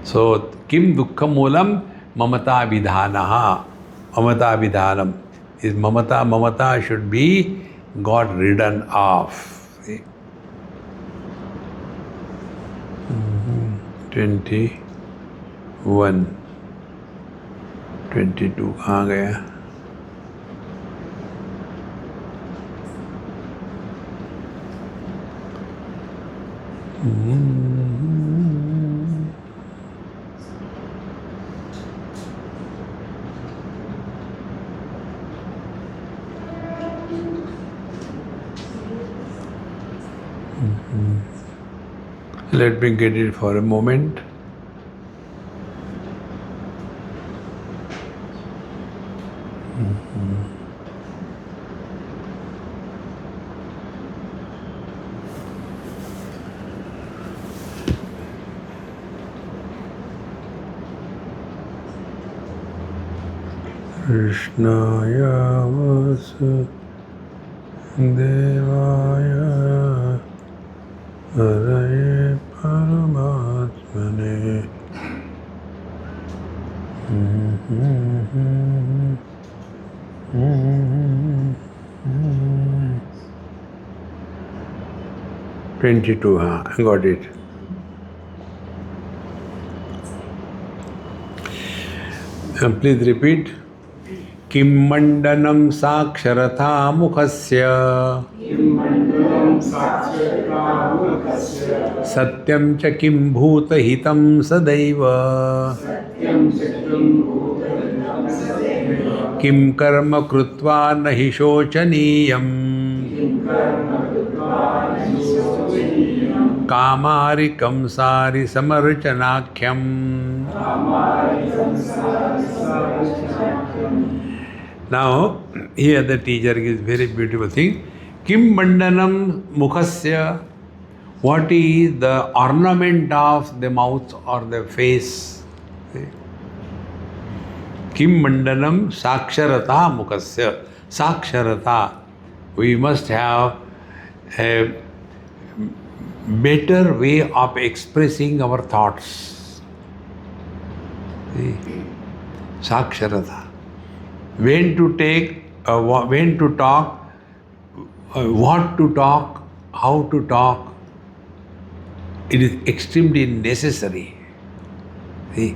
So, kim dukkha moolam mamata vidhanaha. Mamata vidhanam is mamata should be got ridden off. See? 21, 22 कहाँ गया? Let me get it for a moment. Krishnaya Vasudevaya Haraye Paramatmane 22, I got it. Please repeat. Kim mandanam saksharatha mukhasya satyam cha kim bhuta hitam sadaiva kim karma krutva nahi shochaniyam kamarikam sari samarchanakhyam. Now, here the teacher gives very beautiful thing. Kim mandanam mukhasya. What is the ornament of the mouth or the face? Kim mandanam saksharata mukhasya. Saksharata. We must have a better way of expressing our thoughts. See? Saksharata. When to take, when to talk, what to talk, how to talk, it is extremely necessary. See?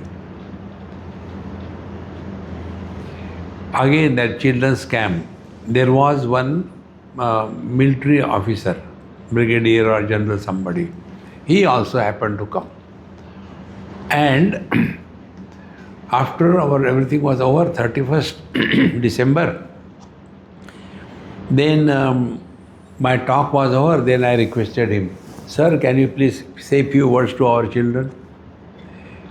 Again, that children's camp, there was one military officer, brigadier or general somebody. He also happened to come. And after everything was over, 31st December, then my talk was over, then I requested him, "Sir, can you please say a few words to our children?"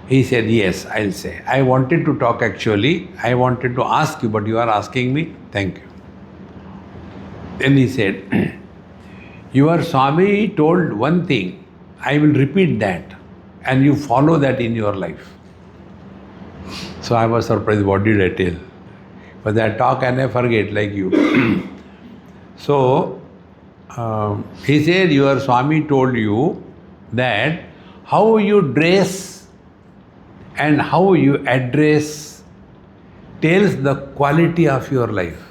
He said, "Yes, I'll say. I wanted to talk actually. I wanted to ask you, but you are asking me. Thank you." Then he said, "Your Swami told one thing. I will repeat that, and you follow that in your life." So I was surprised, what did I tell? But that talk and I forget like you. So he said, your Swami told you that how you dress and how you address tells the quality of your life.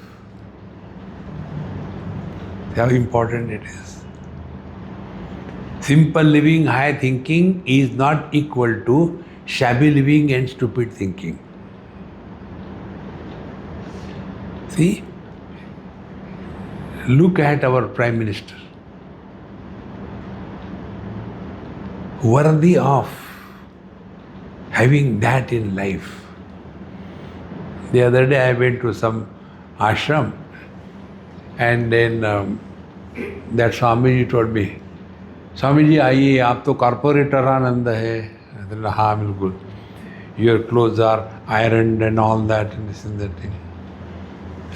How important it is. Simple living, high thinking is not equal to shabby living and stupid thinking. See? Look at our Prime Minister. Worthy of having that in life. The other day I went to some ashram and then That Swamiji told me, Swamiji, आइए आप तो corporator आनंद है. I said, हाँ बिल्कुल. Your clothes are ironed and all that and this and that thing.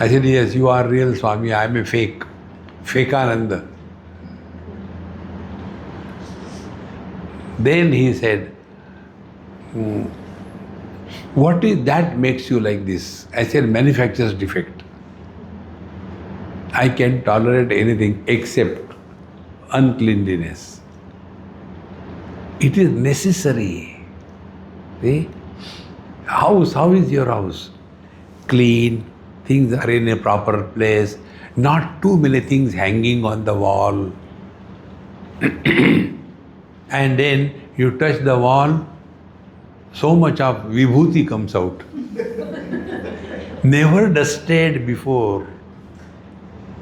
I said, yes, you are real Swami, I am a fake. Fakeananda. Then he said, what is that makes you like this? I said, manufacturer's defect. I can tolerate anything except uncleanliness. It is necessary. See? House, how is your house? Clean, things are in a proper place, not too many things hanging on the wall. And then you touch the wall, so much of vibhuti comes out. Never dusted before.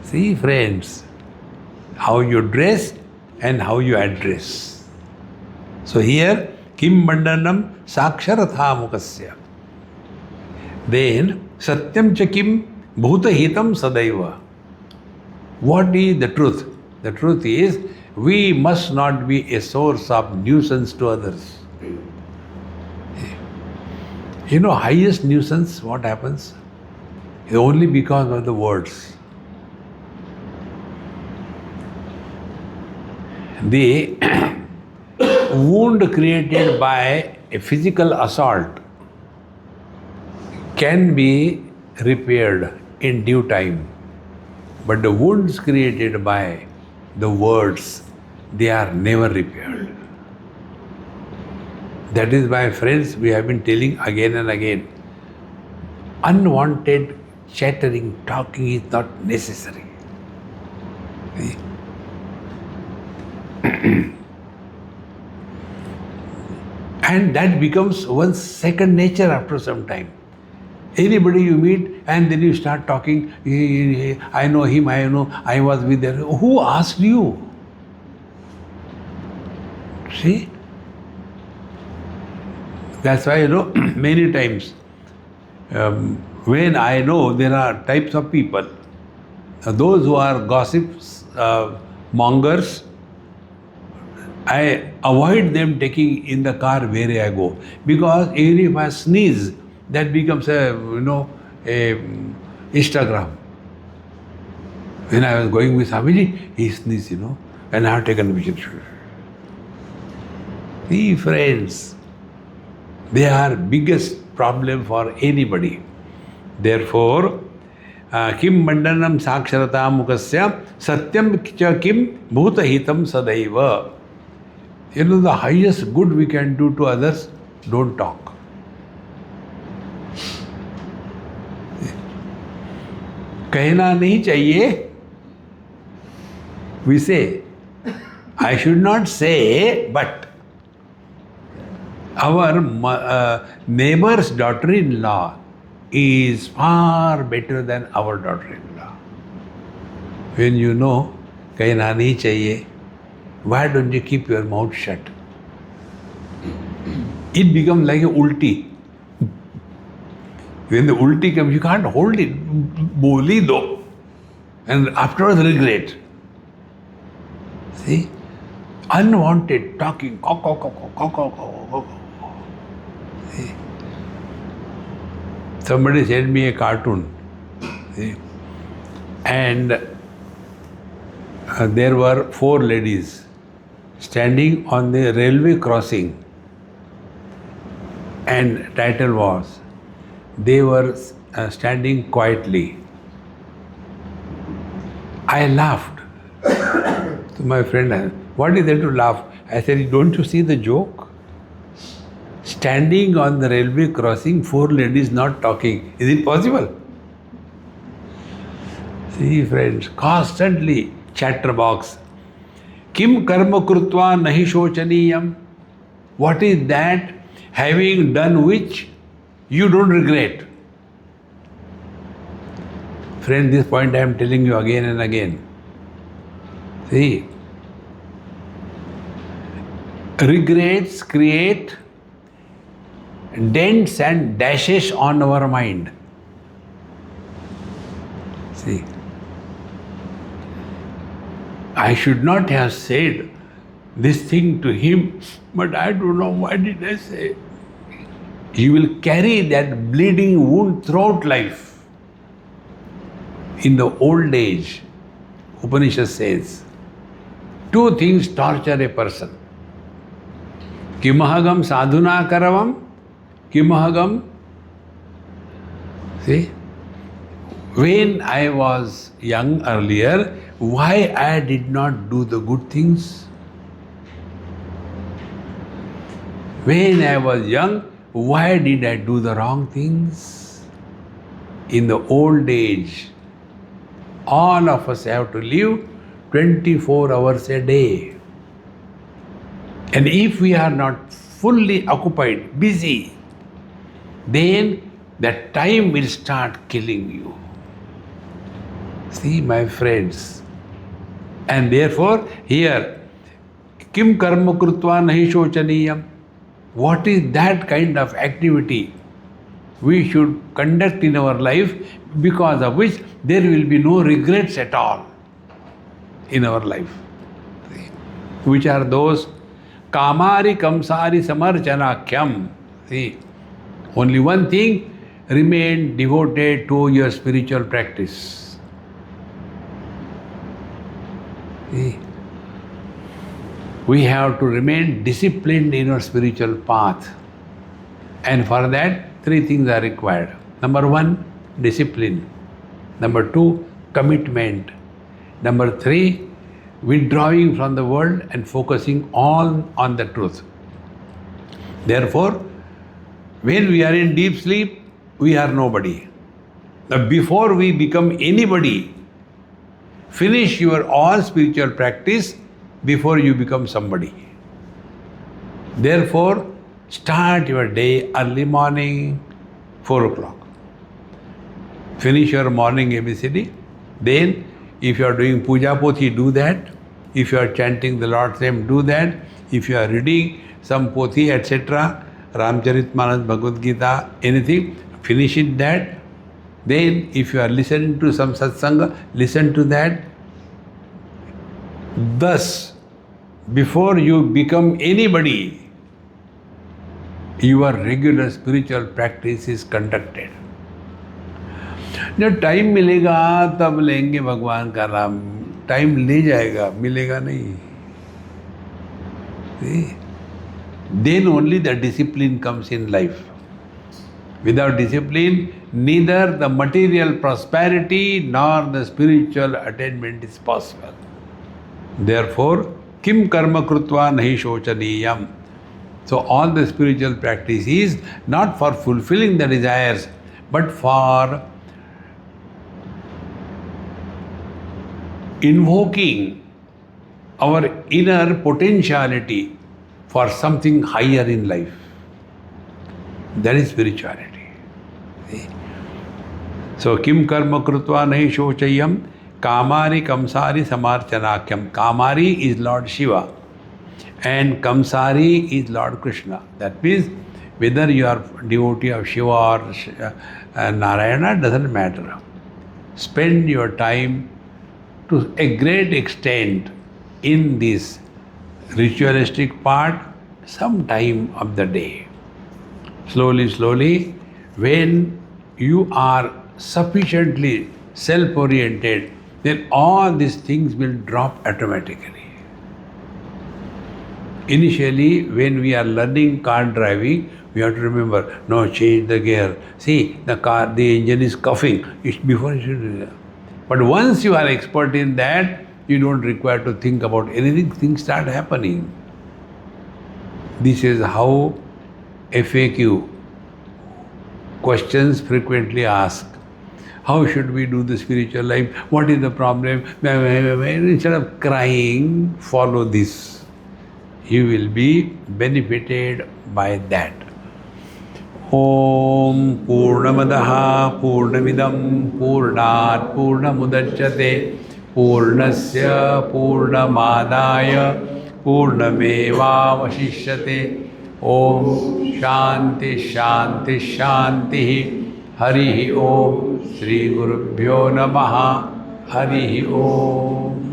See, friends, how you dress and how you address. So here, Kim Mandanam Saksharatha Mukasya. Then, Satyam Chakim Bhutahitam Sadaiva. What is the truth? The truth is, we must not be a source of nuisance to others. You know, highest nuisance, what happens? Is only because of the words. The wound created by a physical assault can be repaired in due time. But the wounds created by the words, they are never repaired. That is why, friends, we have been telling again and again, unwanted chattering, talking is not necessary. And that becomes one's second nature after some time. Anybody you meet and then you start talking, I know him, I know, I was with them. Who asked you? See? That's why, many times when I know there are types of people, those who are gossips, mongers, I avoid them taking in the car where I go. Because even if I sneeze, that becomes a Instagram. When I was going with Swamiji, he sneezed, and I have taken a picture. See, friends, they are biggest problem for anybody. Therefore, Kim Mandanam Saksharata Mukasya Satyam cha Kim Bhutahitam Sadaiva. The highest good we can do to others, don't talk. कहना नहीं चाहिए. We say, I should not say, but our neighbor's daughter-in-law is far better than our daughter-in-law. When you know, कहना नहीं चाहिए, why don't you keep your mouth shut? It becomes like a ulti. When the ulti comes, you can't hold it. Boli do. And afterwards regret. See? Unwanted talking. See? Somebody sent me a cartoon. See? And there were 4 ladies standing on the railway crossing. And title was, they were standing quietly. I laughed. To my friend, what is there to laugh? I said, don't you see the joke? Standing on the railway crossing, 4 ladies not talking. Is it possible? See, friends, constantly chatterbox. Kim karma krutva nahi shochaniyam. What is that? Having done which you don't regret. Friend, this point I am telling you again and again. See, regrets create dents and dashes on our mind. See, I should not have said this thing to him, but I don't know why did I say. You will carry that bleeding wound throughout life. In the old age, Upanishad says, two things torture a person. Kimahagam sadhuna karavam, kimahagam. See, when I was young earlier, why I did not do the good things? When I was young, why did I do the wrong things? In the old age, all of us have to live 24 hours a day. And if we are not fully occupied, busy, then that time will start killing you. See, my friends. And therefore, here, kim karma krutva nahi shochaniyam. What is that kind of activity we should conduct in our life, because of which there will be no regrets at all in our life? Which are those? Kamari kamsari samarchanakyam. See, only one thing, remain devoted to your spiritual practice. See, we have to remain disciplined in our spiritual path. And for that, three things are required. Number one, discipline. Number two, commitment. Number three, withdrawing from the world and focusing all on the truth. Therefore, when we are in deep sleep, we are nobody. Now, before we become anybody, finish your all spiritual practice before you become somebody. Therefore, start your day early morning, 4 o'clock. Finish your morning ABCD. Then, if you are doing puja pothi, do that. If you are chanting the Lord's name, do that. If you are reading some pothi, etc., Ramcharitmanas, Bhagavad Gita, anything, finish it that. Then, if you are listening to some satsanga, listen to that. Thus, before you become anybody, your regular spiritual practice is conducted. जब time मिलेगा तब लेंगे भगवान का नाम. Time ले जाएगा, मिलेगा नहीं. See? Then only the discipline comes in life. Without discipline, neither the material prosperity nor the spiritual attainment is possible. Therefore, kim karma krutva nahi shochaniyam. So all the spiritual practice is not for fulfilling the desires, but for invoking our inner potentiality for something higher in life. That is spirituality. See? So, kim karma krutva nahi shochayam, kamari kamsari samarchanakyam. Kamari is Lord Shiva and kamsari is Lord Krishna. That means whether you are devotee of Shiva or Narayana, doesn't matter. Spend your time to a great extent in this ritualistic part some time of the day. Slowly, slowly, when you are sufficiently self-oriented, then all these things will drop automatically. Initially, when we are learning car driving, we have to remember, no, change the gear. See, the engine is coughing. Before you should do that. But once you are expert in that, you don't require to think about anything. Things start happening. This is how FAQ, questions frequently asked. How should we do the spiritual life? What is the problem? Instead of crying, follow this. You will be benefited by that. Om Purnamadaha Purnamidam Purnat Purnamudachyate Purnasya Purnamadaya Purnameva Vashishyate. Om Shanti Shanti Shanti. Harihi Om. Shri Gurubhyo Namaha. Harihi Om.